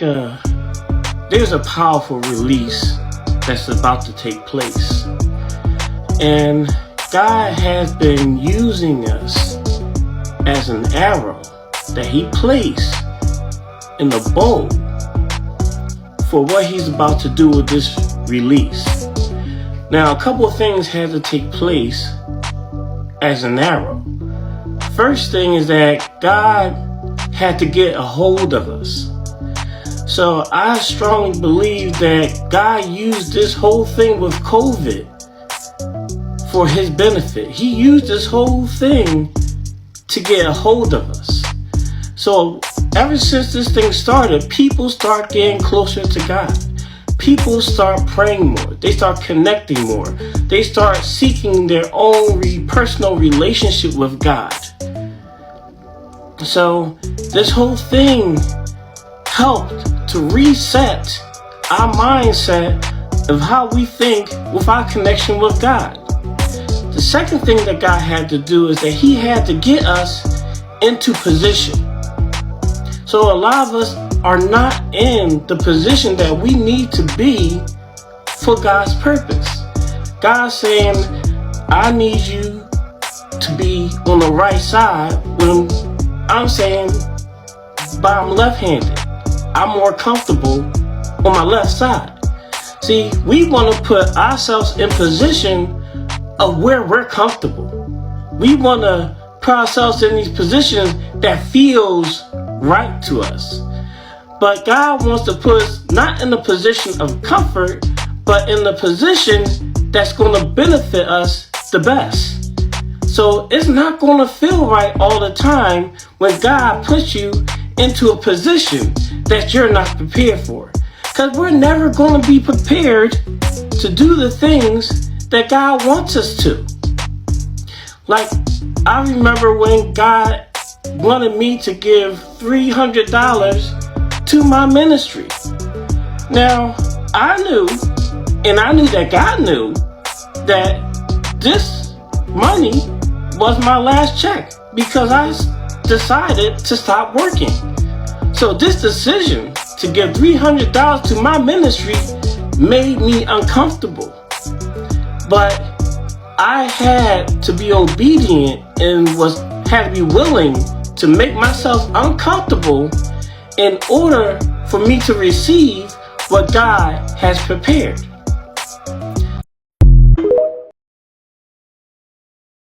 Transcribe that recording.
uh, there's a powerful release that's about to take place, and God has been using us as an arrow that He placed in the bow for what He's about to do with this release. Now, a couple of things had to take place as an arrow. First thing is that God had to get a hold of us. So I strongly believe that God used this whole thing with COVID for His benefit. He used this whole thing to get a hold of us. So ever since this thing started, people start getting closer to God. People start praying more. They start connecting more. They start seeking their own personal relationship with God. So this whole thing helped to reset our mindset of how we think with our connection with God. The second thing that God had to do is that He had to get us into position. So a lot of us are not in the position that we need to be for God's purpose. God's saying, I need you to be on the right side, when I'm saying, but I'm left-handed. I'm more comfortable on my left side. See, we want to put ourselves in position of where we're comfortable. We want to put ourselves in these positions that feels right to us. But God wants to put us not in a position of comfort, but in the position that's going to benefit us the best. So it's not going to feel right all the time when God puts you into a position that you're not prepared for. Because we're never going to be prepared to do the things that God wants us to. Like, I remember when God wanted me to give $300 to my ministry. Now, I knew that God knew that this money was my last check, because I decided to stop working. So this decision to give $300 to my ministry made me uncomfortable. But I had to be obedient and had to be willing to make myself uncomfortable in order for me to receive what God has prepared.